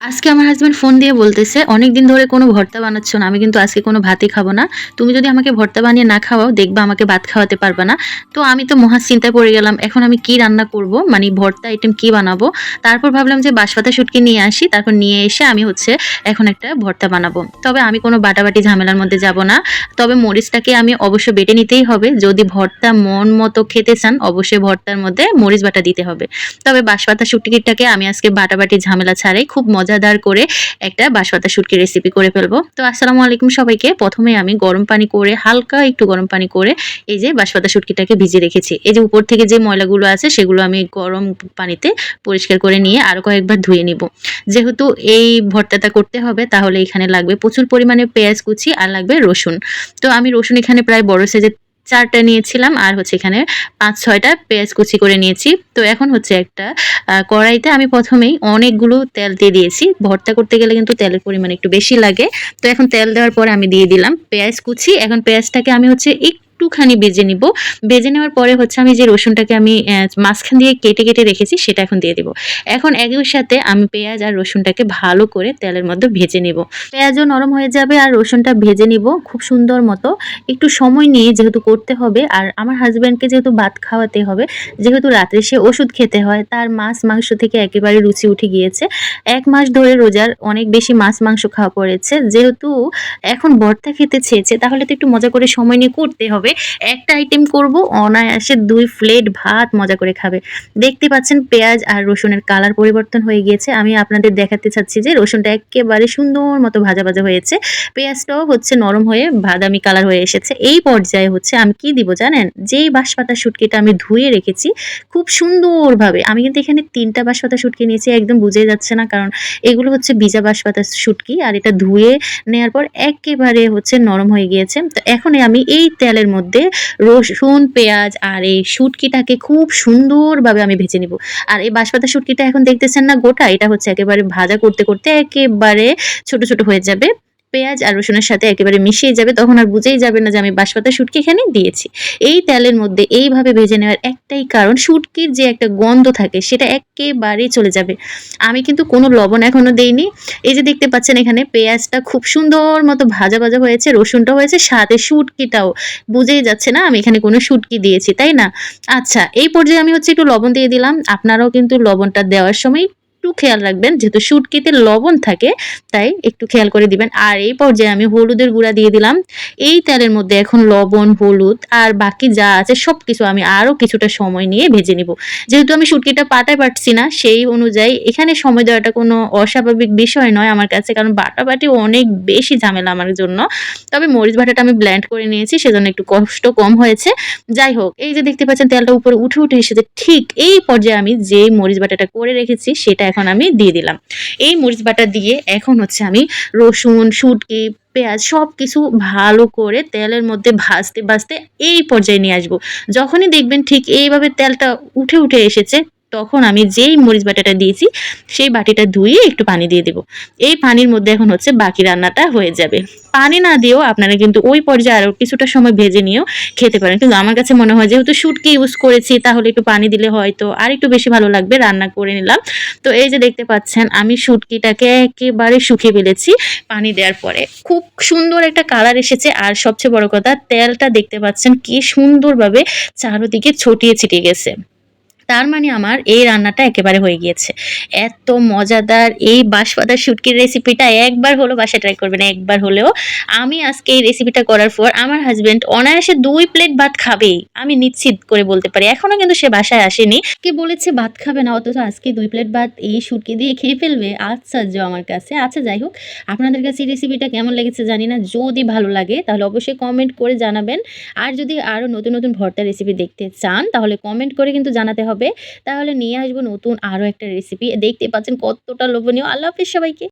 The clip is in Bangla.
আজকে আমার হাসব্যান্ড ফোন দিয়ে বলতেছে, "অনেকদিন ধরে কোনো ভর্তা বানাচ্ছ না। আমি কিন্তু আজকে কোনো ভাতই খাবো না। তুমি যদি আমাকে ভর্তা বানিয়ে না খাওয়াও, দেখবা আমাকে ভাত খাওয়াতে পারবা না।" তো আমি তো মহা চিন্তায় পড়ে গেলাম। এখন আমি কি রান্না করব? মানে ভর্তা আইটেম কি বানাবো? তারপর ভাবলাম যে বাঁশপাতা শুটকি নিয়ে আসি। তারপর নিয়ে এসে আমি এখন একটা ভর্তা বানাবো। তবে আমি কোনো বাটাবাটি ঝামেলার মধ্যে যাব না। তবে মরিচটাকে আমি অবশ্য বেটে নিতেই হবে। যদি ভর্তা মন মতো খেতে চান, অবশ্যই ভর্তার মধ্যে মরিচ বাটা দিতে হবে। তবে বাঁশপাতা শুটকিটাকে আমি আজকে বাটাবাটি ঝামেলা ছাড়াই খুব মজাদার করে একটা বাঁশপাতা শুটকির রেসিপি করে ফেলবো। তো আসসালামু আলাইকুম সবাইকে। ১ম এ আমি গরম পানি করে হালকা একটু গরম পানি করে এই যে বাঁশপাতা শুটকিটাকে ভিজিয়ে রেখেছি। এই যে উপর থেকে যে ময়লাগুলো আছে সেগুলো আমি গরম পানিতে পরিষ্কার করে নিয়ে আরো কয়েকবার ধুয়ে নিব। যেহেতু এই ভর্তাটা করতে হবে তাহলে এখানে লাগবে প্রচুর পরিমাণে পেঁয়াজ কুচি আর লাগবে রসুন। তো আমি রসুন এখানে প্রায় বড় সাইজের ৪ টা নিয়েছিলাম আর এখানে ৫-৬ টা পেঁয়াজ কুচি করে নিয়েছি। তো এখন একটা কড়াইতে আমি ১ম এই অনেকগুলো তেল দিয়ে দিয়েছি। ভর্তা করতে গেলে কিন্তু তেলের পরিমাণ একটু বেশি লাগে। তো এখন তেল দেওয়ার পরে আমি দিয়ে দিলাম পেঁয়াজ কুচি। এখন পেঁয়াজটাকে আমি একটুখানি ভেজে নিব। ভেজে নেওয়ার পরে আমি যে রসুনটাকে আমি মাঝখান দিয়ে কেটে রেখেছি সেটা এখন দিয়ে দিব। এখন একই সাথে আমি পেঁয়াজ আর রসুনটাকে ভালো করে তেলের মধ্যে ভেজে নিব। পেঁয়াজও নরম হয়ে যাবে আর রসুনটা ভেজে নিব খুব সুন্দর মতো। একটু সময় নিয়ে যেহেতু করতে হবে আর আমার হাসব্যান্ডকে যেহেতু ভাত খাওয়াতে হবে, যেহেতু রাত্রে সে ওষুধ খেতে হয়, তার মাছ-মাংস থেকে একেবারে রুচি উঠে গিয়েছে। ১ মাস ধরে রোজার অনেক বেশি মাছ-মাংস খাওয়া পড়েছে। যেহেতু এখন ভর্তা খেতে চেয়েছে তাহলে তো একটু মজা করে সময় নিয়ে করতে হবে। একটা আইটেম করব, অনায়াসে ২ প্লেট ভাত মজা করে খাবে। দেখতে পাচ্ছেন পেঁয়াজ আর রসুনের কালার পরিবর্তন হয়ে গিয়েছে। আমি আপনাদের দেখাতে চাচ্ছি যে রসুনটা এক্কেবারে সুন্দর মতো ভাজা হয়েছে। পেঁয়াজটাও নরম হয়ে বাদামি কালার হয়ে এসেছে। এই পর্যায়ে আমি কি দিব জানেন? যেই বাঁশপাতা শুটকিটা আমি ধুয়ে রেখেছি খুব সুন্দরভাবে, আমি কিন্তু এখানে ৩ টা বাঁশপাতা শুটকি নিয়েছি, একদম বুঝাই যাচ্ছে না কারণ এগুলো ভিজা বাঁশপাতা শুটকি আর এটা ধুয়ে নেয়ার পর এক্কেবারে নরম হয়ে গিয়েছে। তো এখন আমি এই তেলের মধ্যে রসুন, পেঁয়াজ আর এই শুটকিটাকে খুব সুন্দরভাবে আমি ভেজে নিব। আর এই বাঁশপাতা শুটকিটা এখন দেখতেছেন না গোটা, এটা একেবারে ভাজা করতে একেবারে ছোট হয়ে যাবে। পেঁয়াজ আর রসুনের সাথে একেবারে মিশিয়ে যাবে। তখন আর বুঝেই যাবে না যে আমি বাঁশপাতা শুটকি এখানে দিয়েছি। এই তেলের মধ্যে এইভাবে ভেজে নেওয়ার একটাই কারণ, শুটকির যে একটা গন্ধ থাকে সেটা এক্কেবারেই চলে যাবে। আমি কিন্তু কোনো লবণ এখনো দেইনি। এই যে দেখতে পাচ্ছেন এখানে পেঁয়াজটা খুব সুন্দর মতো ভাজা হয়েছে, রসুনটাও হয়েছে, সাথে শুটকিটাও। বুঝেই যাচ্ছে না আমি এখানে কোনো শুটকি দিয়েছি, তাই না? আচ্ছা, এই পর্যায়ে আমি একটু লবণ দিয়ে দিলাম। আপনারাও কিন্তু লবণটা দেওয়ার সময় একটু খেয়াল রাখবেন। যেহেতু শুটকিতে লবণ থাকে তাই একটু খেয়াল করে দিবেন। আর এই পর্যায়ে আমি হলুদের গুঁড়া দিয়ে দিলাম। এই তেলের মধ্যে এখন লবণ, হলুদ আর বাকি যা আছে সবকিছু আমি আরো কিছুটা সময় নিয়ে ভেজে নিব। যেহেতু আমি শুটকিটা পাটায় বাটছি না, সেই অনুযায়ী এখানে সময় দেওয়াটা কোনো অস্বাভাবিক বিষয় নয় আমার কাছে। কারণ বাটাবাটি অনেক বেশি ঝামেলা আমার জন্য। তবে মরিচ বাটাটা আমি ব্লেন্ড করে নিয়েছি, সেজন্য একটু কষ্ট কম হয়েছে। যাই হোক, এই যে দেখতে পাচ্ছেন তেলটা উপরে উঠে এসেছে। ঠিক এই পর্যায়ে আমি যেই মরিচ বাটাটা করে রেখেছি সেটা এখন আমি দিয়ে দিলাম। এই মরিচ বাটা দিয়ে এখন আমি রসুন, শুটকি, পেঁয়াজ সবকিছু ভালো করে তেলের মধ্যে ভাজতে এই পর্যায়ে নিয়ে আসবো। যখনই দেখবেন ঠিক এইভাবে তেলটা উঠে এসেছে, তখন আমি যেই মরিচ বাটাটা দিয়েছি সেই বাটিটা ধুয়ে একটু পানি দিয়ে দিব। এই পানির মধ্যে এখন বাকি রান্নাটা হয়ে যাবে। পানি না দিয়েও আপনারা কিন্তু ওই পর্যায়ে আরো কিছুটা সময় ভেজে নিয়েও খেতে পারেন। কিন্তু আমার কাছে মনে হয় যেহেতু শুটকি ইউজ করেছি তাহলে একটু পানি দিলে হয়তো আরেকটু বেশি ভালো লাগবে। রান্না করে নিলাম। তো এই যে দেখতে পাচ্ছেন আমি শুটকিটাকে একেবারে শুকিয়ে ফেলেছি পানি দেওয়ার পরে। খুব সুন্দর একটা কালার এসেছে আর সবচেয়ে বড় কথা, তেলটা দেখতে পাচ্ছেন কি সুন্দরভাবে চারদিকে ছড়িয়ে ছিটিয়ে গেছে। তার মানে আমার এই রান্নাটা একেবারে হয়ে গিয়েছে। এত মজাদার এই বাঁশপাতা শুটকির রেসিপিটা একবার হলেও বাসায় ট্রাই করবেন, একবার হলেও। আমি আজকে এই রেসিপিটা করার পর আমার হাসব্যান্ড অনায়াসে ২ প্লেট ভাত খাবেই। আমি নিশ্চিত করে বলতে পারি। এখনো কিন্তু সে বাসায় আসেনি। কে বলেছে ভাত খাবে না, অথচ আজকে ২ প্লেট ভাত এই শুটকি দিয়ে খেয়ে ফেলবে। আশ্চর্য আমার কাছে। আচ্ছা যাই হোক, আপনাদের কাছে এই রেসিপিটা কেমন লেগেছে জানি না। যদি ভালো লাগে তাহলে অবশ্যই কমেন্ট করে জানাবেন। আর যদি আরো নতুন ভর্তা রেসিপি দেখতে চান তাহলে কমেন্ট করে কিন্তু জানাতে হবে। তাহলে নিয়ে আসবো নতুন আরো একটা রেসিপি। দেখতে পাচ্ছেন কতটা লোভনীয়। আল্লাহ হাফেজ সবাইকে।